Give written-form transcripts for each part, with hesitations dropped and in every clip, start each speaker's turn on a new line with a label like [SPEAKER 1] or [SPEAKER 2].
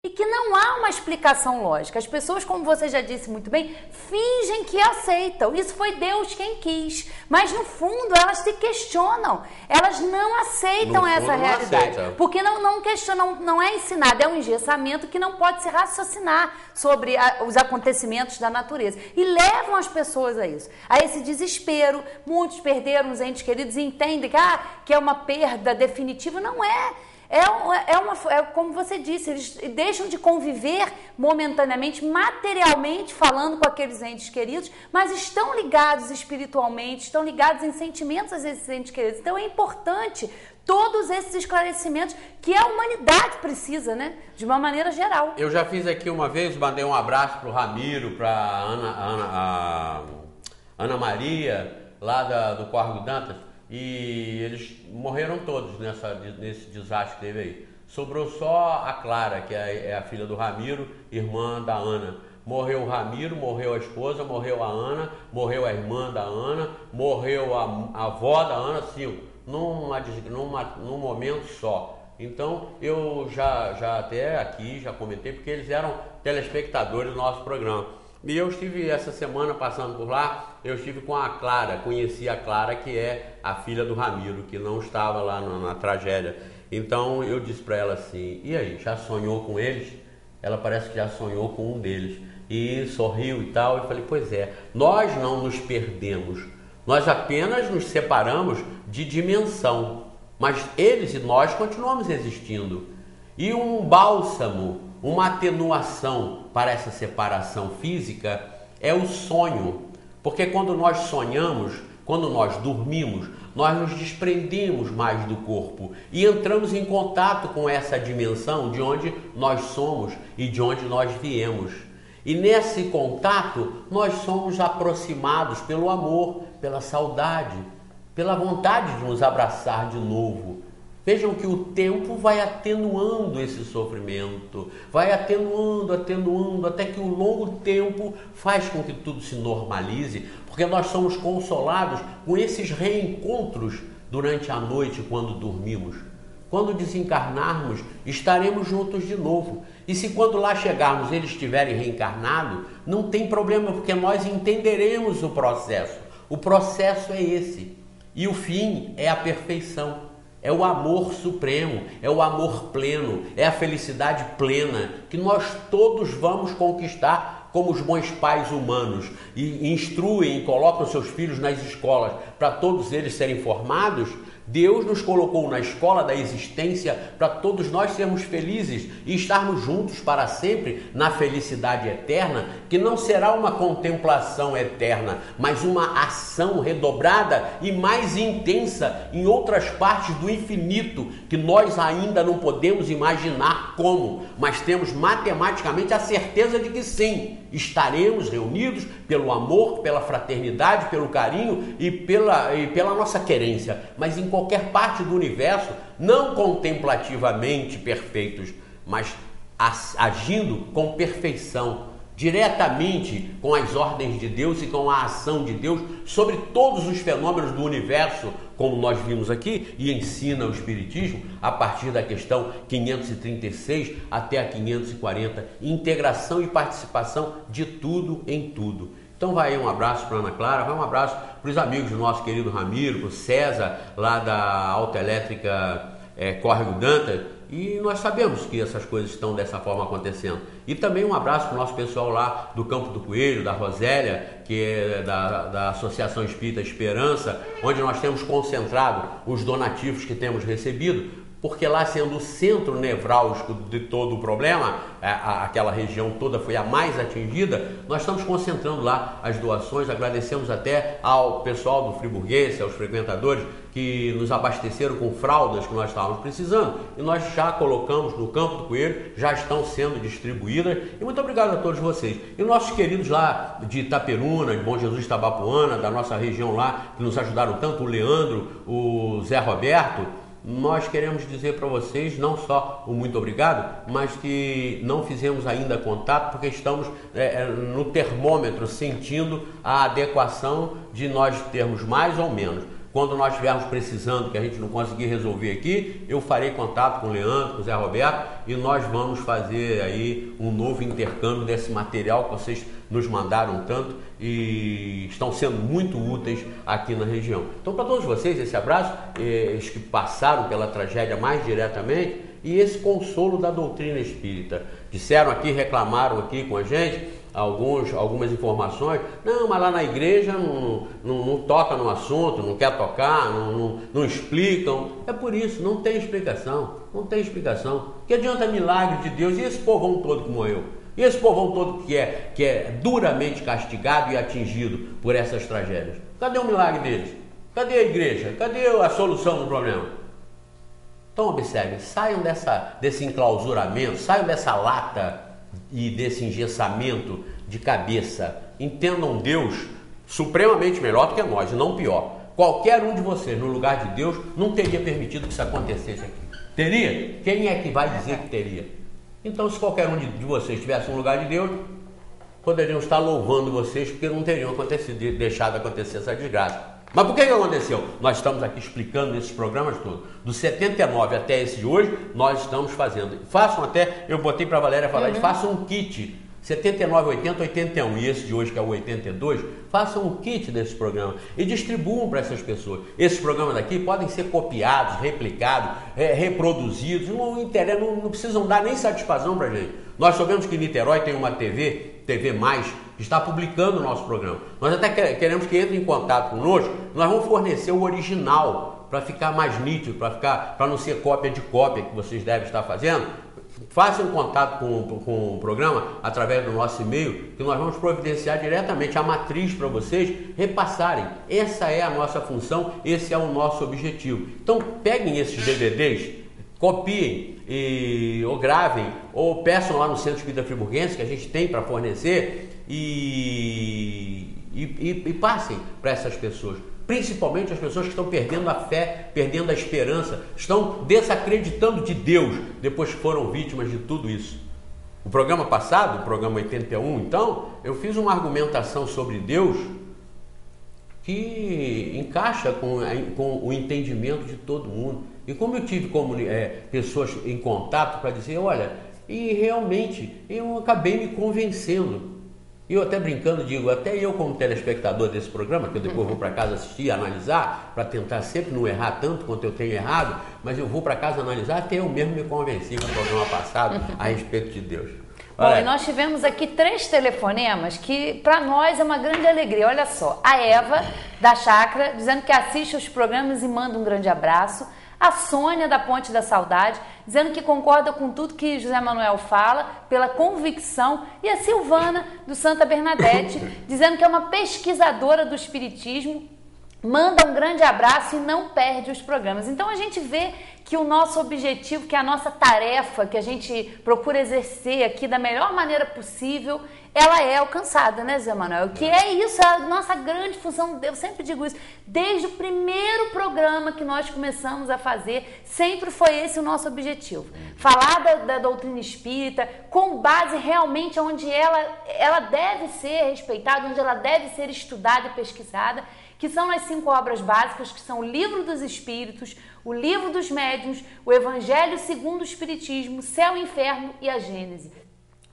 [SPEAKER 1] e que não há uma explicação lógica. As pessoas, como você já disse muito bem, fingem que aceitam. Isso foi Deus quem quis. Mas no fundo elas se questionam. Elas não aceitam essa realidade. Porque não questionam, não é ensinado, é um engessamento que não pode se raciocinar sobre os acontecimentos da natureza. E levam as pessoas a isso, a esse desespero. Muitos perderam os entes queridos e entendem que é uma perda definitiva. Não é. É como você disse, eles deixam de conviver momentaneamente, materialmente falando com aqueles entes queridos, mas estão ligados espiritualmente, estão ligados em sentimentos a esses entes queridos. Então é importante todos esses esclarecimentos que a humanidade precisa, né? De uma maneira geral.
[SPEAKER 2] Eu já fiz aqui uma vez, mandei um abraço para o Ramiro, para a Ana Maria, lá do Córrego Dantas. E eles morreram todos nesse desastre que teve aí. Sobrou só a Clara, que é a filha do Ramiro, irmã da Ana. Morreu o Ramiro, morreu a esposa, morreu a Ana, morreu a irmã da Ana, morreu a avó da Ana, 5, num momento só. Então eu já até aqui já comentei, porque eles eram telespectadores do nosso programa. E eu estive essa semana passando por lá, eu estive com a Clara, conheci a Clara, que é a filha do Ramiro, que não estava lá na tragédia. Então eu disse para ela assim, e aí, já sonhou com eles? Ela parece que já sonhou com um deles. E sorriu e tal, e falei, pois é, nós não nos perdemos, nós apenas nos separamos de dimensão, mas eles e nós continuamos existindo. E um bálsamo, uma atenuação para essa separação física é o sonho, porque quando nós sonhamos, quando nós dormimos, nós nos desprendemos mais do corpo e entramos em contato com essa dimensão de onde nós somos e de onde nós viemos. E nesse contato nós somos aproximados pelo amor, pela saudade, pela vontade de nos abraçar de novo. Vejam que o tempo vai atenuando esse sofrimento, vai atenuando, até que o longo tempo faz com que tudo se normalize, porque nós somos consolados com esses reencontros durante a noite quando dormimos. Quando desencarnarmos, estaremos juntos de novo. E se quando lá chegarmos eles estiverem reencarnados, não tem problema, porque nós entenderemos o processo. O processo é esse. E o fim é a perfeição. É o amor supremo, é o amor pleno, é a felicidade plena que nós todos vamos conquistar como os bons pais humanos e instruem e colocam seus filhos nas escolas para todos eles serem formados. Deus nos colocou na escola da existência para todos nós sermos felizes e estarmos juntos para sempre na felicidade eterna, que não será uma contemplação eterna, mas uma ação redobrada e mais intensa em outras partes do infinito, que nós ainda não podemos imaginar como, mas temos matematicamente a certeza de que sim, estaremos reunidos pelo amor, pela fraternidade, pelo carinho e pela nossa querência, mas em qualquer parte do universo, não contemplativamente perfeitos, mas agindo com perfeição, diretamente com as ordens de Deus e com a ação de Deus sobre todos os fenômenos do universo, como nós vimos aqui, e ensina o Espiritismo a partir da questão 536 até a 540, integração e participação de tudo em tudo. Então vai aí um abraço para Ana Clara, vai um abraço para os amigos do nosso querido Ramiro, para o César, lá da Autoelétrica Córrego Dantas, e nós sabemos que essas coisas estão dessa forma acontecendo. E também um abraço para o nosso pessoal lá do Campo do Coelho, da Rosélia, que é da Associação Espírita Esperança, onde nós temos concentrado os donativos que temos recebido, porque lá sendo o centro nevrálgico de todo o problema, aquela região toda foi a mais atingida, nós estamos concentrando lá as doações, agradecemos até ao pessoal do Friburguense, aos frequentadores, que nos abasteceram com fraldas que nós estávamos precisando, e nós já colocamos no Campo do Coelho, já estão sendo distribuídas, e muito obrigado a todos vocês. E nossos queridos lá de Itaperuna, de Bom Jesus Tabapuana, da nossa região lá, que nos ajudaram tanto, o Leandro, o Zé Roberto, nós queremos dizer para vocês não só o muito obrigado, mas que não fizemos ainda contato porque estamos no termômetro sentindo a adequação de nós termos mais ou menos. Quando nós estivermos precisando, que a gente não conseguir resolver aqui, eu farei contato com o Leandro, com o Zé Roberto, e nós vamos fazer aí um novo intercâmbio desse material que vocês nos mandaram tanto e estão sendo muito úteis aqui na região. Então, para todos vocês, esse abraço, os que passaram pela tragédia mais diretamente, e esse consolo da doutrina espírita. Disseram aqui, reclamaram aqui com a gente algumas informações. Não, mas lá na igreja não toca no assunto, não quer tocar, não explicam. É por isso, não tem explicação. Não tem explicação. Que adianta milagre de Deus? E esse povão todo que morreu? E esse povão todo que é duramente castigado e atingido por essas tragédias? Cadê o milagre deles? Cadê a igreja? Cadê a solução do problema? Então observem, saiam desse enclausuramento, saiam dessa lata e desse engessamento de cabeça. Entendam Deus supremamente melhor do que nós, e não pior. Qualquer um de vocês, no lugar de Deus, não teria permitido que isso acontecesse aqui. Teria? Quem é que vai dizer que teria? Então, se qualquer um de vocês estivesse no lugar de Deus, poderiam estar louvando vocês, porque não teriam deixado acontecer essa desgraça. Mas por que aconteceu? Nós estamos aqui explicando nesses programas todos. Do 79 até esse de hoje, nós estamos fazendo. Façam até, eu botei para a Valéria falar, façam um kit. 79, 80, 81 e esse de hoje que é o 82, façam um kit desse programa e distribuam para essas pessoas. Esses programas aqui podem ser copiados, replicados, reproduzidos, não precisam dar nem satisfação para a gente. Nós sabemos que em Niterói tem uma TV Mais, que está publicando o nosso programa. Nós até queremos que entre em contato conosco, nós vamos fornecer o original para ficar mais nítido, para não ser cópia de cópia que vocês devem estar fazendo. Façam contato com o programa através do nosso e-mail, que nós vamos providenciar diretamente a matriz para vocês repassarem. Essa é a nossa função, esse é o nosso objetivo. Então peguem esses DVDs, copiem ou gravem, ou peçam lá no Centro Espírita Friburguense, que a gente tem para fornecer, e passem para essas pessoas. Principalmente as pessoas que estão perdendo a fé, perdendo a esperança, estão desacreditando de Deus depois que foram vítimas de tudo isso. O programa passado, o programa 81, então, eu fiz uma argumentação sobre Deus que encaixa com o entendimento de todo mundo. E como eu tive pessoas em contato para dizer, olha, e realmente eu acabei me convencendo. E eu até brincando digo, até eu como telespectador desse programa, que eu depois vou para casa assistir, analisar, para tentar sempre não errar tanto quanto eu tenho errado, mas eu vou para casa analisar, até eu mesmo me convenci com o programa passado a respeito de Deus.
[SPEAKER 1] Bom, e nós tivemos aqui 3 telefonemas que para nós é uma grande alegria. Olha só, a Eva da Chácara dizendo que assiste os programas e manda um grande abraço. A Sônia da Ponte da Saudade, dizendo que concorda com tudo que José Manuel fala, pela convicção. E a Silvana do Santa Bernadette, dizendo que é uma pesquisadora do Espiritismo, manda um grande abraço e não perde os programas. Então a gente vê que o nosso objetivo, que a nossa tarefa, que a gente procura exercer aqui da melhor maneira possível, ela é alcançada, né, Zé Manuel? Que é isso, a nossa grande função, eu sempre digo isso, desde o primeiro programa que nós começamos a fazer, sempre foi esse o nosso objetivo. Falar da doutrina espírita com base realmente onde ela deve ser respeitada, onde ela deve ser estudada e pesquisada, que são as 5 obras básicas, que são o Livro dos Espíritos, o Livro dos Médiuns, o Evangelho segundo o Espiritismo, Céu e Inferno e a Gênese.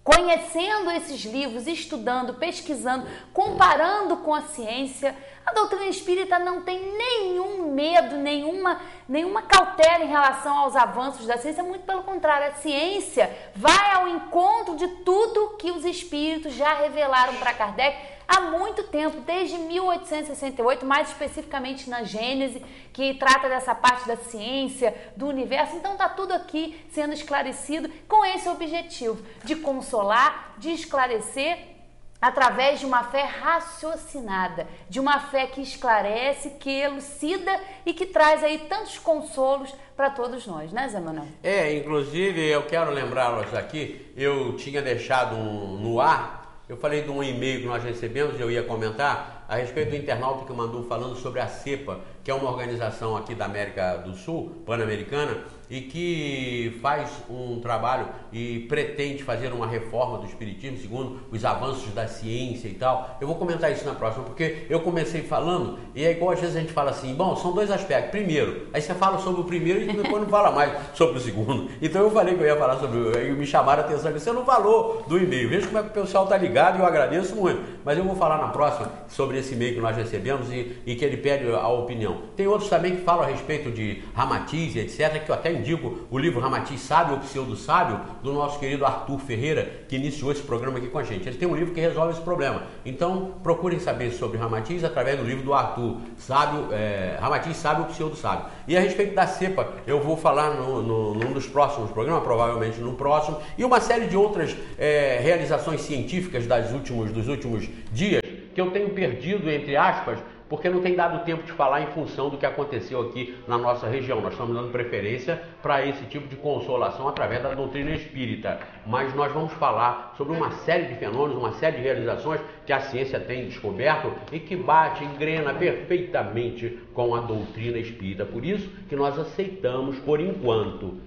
[SPEAKER 1] Conhecendo esses livros, estudando, pesquisando, comparando com a ciência, a doutrina espírita não tem nenhum medo, nenhuma cautela em relação aos avanços da ciência, muito pelo contrário, a ciência vai ao encontro de tudo que os espíritos já revelaram para Kardec há muito tempo, desde 1868, mais especificamente na Gênese, que trata dessa parte da ciência, do universo. Então está tudo aqui sendo esclarecido com esse objetivo de consolar, de esclarecer através de uma fé raciocinada, de uma fé que esclarece, que elucida e que traz aí tantos consolos para todos nós, né, Zé Manuel?
[SPEAKER 2] Inclusive eu quero lembrá-los aqui, eu tinha deixado no ar. Eu falei de um e-mail que nós recebemos, eu ia comentar a respeito do internauta que mandou falando sobre a CEPA, que é uma organização aqui da América do Sul, pan-americana, e que faz um trabalho e pretende fazer uma reforma do Espiritismo segundo os avanços da ciência e tal. Eu vou comentar isso na próxima, porque eu comecei falando e é igual às vezes a gente fala assim, bom, são dois aspectos. Primeiro, aí você fala sobre o primeiro e depois não fala mais sobre o segundo. Então eu falei que eu ia falar sobre o... Aí me chamaram a atenção, você não falou do e-mail. Veja como é que o pessoal tá ligado e eu agradeço muito. Mas eu vou falar na próxima sobre esse e-mail que nós recebemos e que ele pede a opinião. Tem outros também que falam a respeito de Ramatiz e etc, que eu até indico o livro Ramatiz Sábio ou Pseudo Sábio, do nosso querido Arthur Ferreira, que iniciou esse programa aqui com a gente. Ele tem um livro que resolve esse problema. Então, procurem saber sobre Ramatiz através do livro do Arthur, Ramatiz Sábio ou Pseudo Sábio. E a respeito da cepa, eu vou falar num dos próximos programas, provavelmente no próximo, e uma série de outras realizações científicas dos últimos dias, que eu tenho perdido, entre aspas, porque não tem dado tempo de falar em função do que aconteceu aqui na nossa região. Nós estamos dando preferência para esse tipo de consolação através da doutrina espírita. Mas nós vamos falar sobre uma série de fenômenos, uma série de realizações que a ciência tem descoberto e que bate, engrena perfeitamente com a doutrina espírita. Por isso que nós aceitamos por enquanto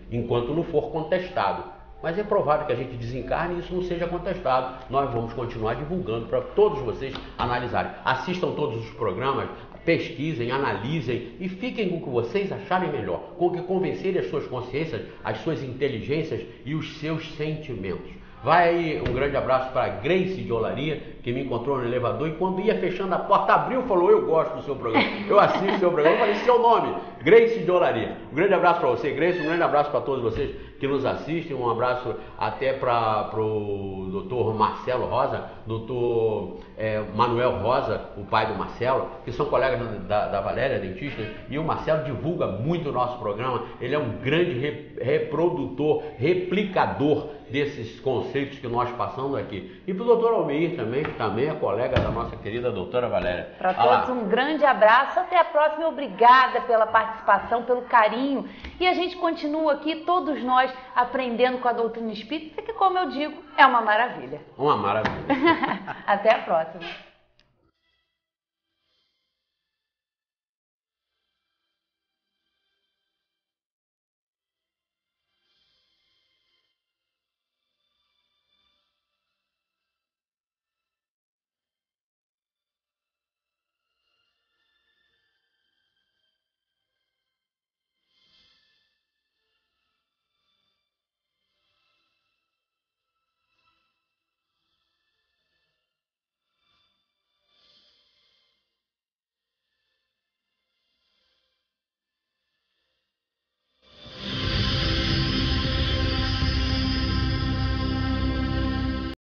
[SPEAKER 2] não for contestado. Mas é provável que a gente desencarne e isso não seja contestado. Nós vamos continuar divulgando para todos vocês analisarem. Assistam todos os programas, pesquisem, analisem e fiquem com o que vocês acharem melhor, com o que convencerem as suas consciências, as suas inteligências e os seus sentimentos. Vai aí um grande abraço para a Grace de Olaria, que me encontrou no elevador e quando ia fechando a porta, abriu e falou, eu gosto do seu programa, eu assisto o seu programa, eu falei, seu nome, Grace de Olaria. Um grande abraço para você, Grace, um grande abraço para todos vocês que nos assistem, um abraço até para o doutor Marcelo Rosa, doutor Manuel Rosa, o pai do Marcelo, que são colegas da Valéria, dentista, e o Marcelo divulga muito o nosso programa, ele é um grande reprodutor, replicador desses conceitos que nós passamos aqui. E para o doutor Almeir também, que também é colega da nossa querida doutora Valéria.
[SPEAKER 1] Para todos um grande abraço, até a próxima, obrigada pela participação, pelo carinho, e a gente continua aqui, todos nós, aprendendo com a doutrina espírita, que como eu digo, é uma maravilha.
[SPEAKER 2] Uma maravilha.
[SPEAKER 1] Até a próxima.